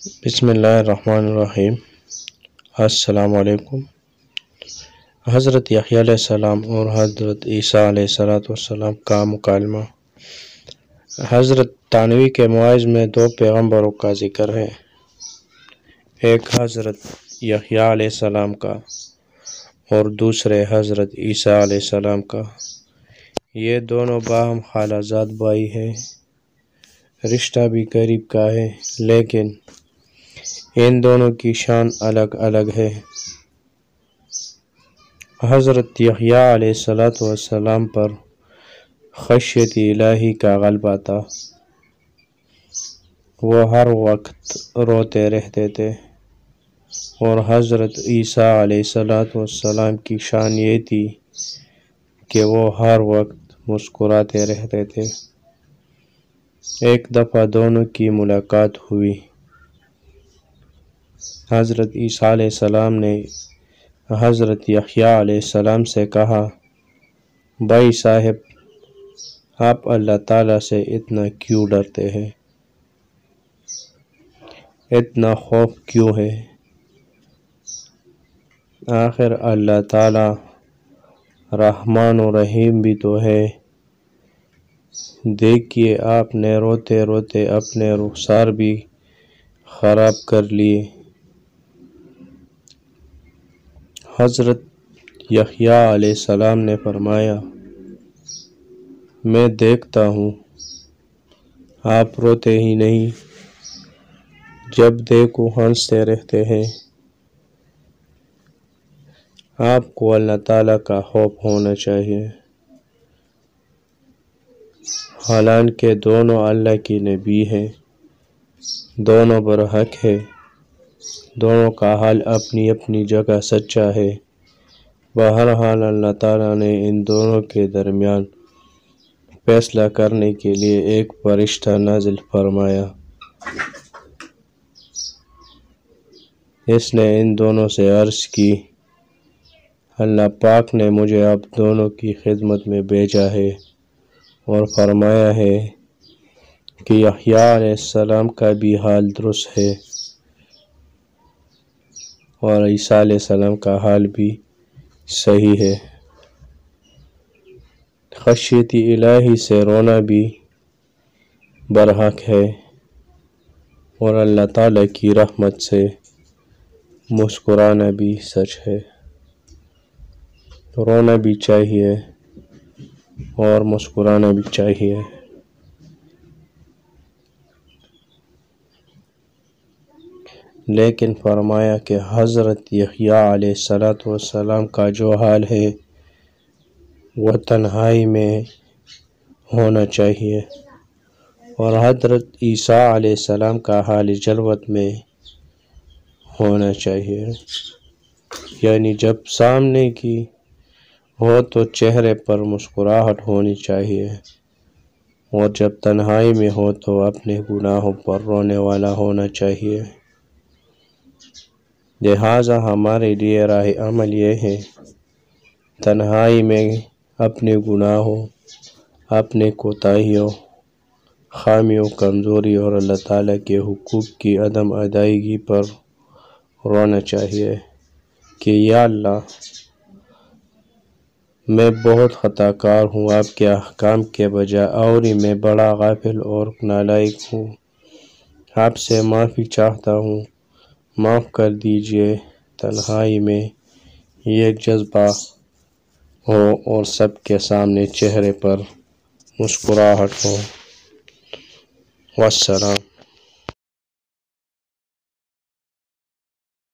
بسم اللہ الرحمن الرحیم۔ السلام علیکم۔ حضرت یحییٰ علیہ السلام اور حضرت عیسیٰ علیہ السلام کا مکالمہ۔ حضرت تھانوی کے مواعظ میں دو پیغمبروں کا ذکر ہے، ایک حضرت یحییٰ علیہ السلام کا اور دوسرے حضرت عیسیٰ علیہ السلام کا۔ یہ دونوں باہم خالہ زاد بھائی ہیں، رشتہ بھی قریب کا ہے، لیکن ان دونوں کی شان الگ الگ ہے۔ حضرت یحییٰ علیہ السلام پر خشیت الہی کا غلبہ تھا، وہ ہر وقت روتے رہتے تھے، اور حضرت عیسیٰ علیہ السلام کی شان یہ تھی کہ وہ ہر وقت مسکراتے رہتے تھے۔ ایک دفعہ دونوں کی ملاقات ہوئی۔ حضرت عیسیٰ علیہ السلام نے حضرت یحییٰ علیہ السلام سے کہا، بھائی صاحب، آپ اللہ تعالیٰ سے اتنا کیوں ڈرتے ہیں؟ اتنا خوف کیوں ہے؟ آخر اللہ تعالیٰ رحمان و رحیم بھی تو ہے۔ دیکھیے، آپ نے روتے روتے اپنے رخسار بھی خراب کر لیے۔ حضرت یحییٰ علیہ السلام نے فرمایا، میں دیکھتا ہوں آپ روتے ہی نہیں، جب دیکھو ہنستے رہتے ہیں۔ آپ کو اللہ تعالیٰ کا خوف ہونا چاہیے، حالانکہ دونوں اللہ کی نبی ہیں، دونوں برحق ہے، دونوں کا حال اپنی اپنی جگہ سچا ہے۔ بہرحال اللہ تعالیٰ نے ان دونوں کے درمیان فیصلہ کرنے کے لیے ایک فرشتہ نازل فرمایا۔ اس نے ان دونوں سے عرض کی، اللہ پاک نے مجھے آپ دونوں کی خدمت میں بھیجا ہے اور فرمایا ہے کہ یحییٰ علیہ السلام کا بھی حال درست ہے اور عیسیٰ علیہ السلام کا حال بھی صحیح ہے۔ خشیت الہی سے رونا بھی برحق ہے، اور اللہ تعالیٰ کی رحمت سے مسکرانا بھی سچ ہے۔ رونا بھی چاہیے اور مسکرانا بھی چاہیے۔ لیکن فرمایا کہ حضرت یحییٰ علیہ السلام کا جو حال ہے وہ تنہائی میں ہونا چاہیے، اور حضرت عیسیٰ علیہ السلام کا حال جلوت میں ہونا چاہیے، یعنی جب سامنے کی ہو تو چہرے پر مسکراہٹ ہونی چاہیے، اور جب تنہائی میں ہو تو اپنے گناہوں پر رونے والا ہونا چاہیے۔ لہٰذا ہمارے لیے راہ عمل یہ ہے، تنہائی میں اپنے گناہوں، اپنے کوتاہیوں، خامیوں، کمزوری اور اللہ تعالیٰ کے حقوق کی عدم ادائیگی پر رونا چاہیے کہ یا اللہ، میں بہت خطا کار ہوں، آپ کے احکام کے بجائے، اور میں بڑا غافل اور نالائق ہوں، آپ سے معافی چاہتا ہوں، معاف کر دیجئے۔ تنہائی میں یہ جذبہ ہو اور سب کے سامنے چہرے پر مسکراہٹ ہو۔ والسلام۔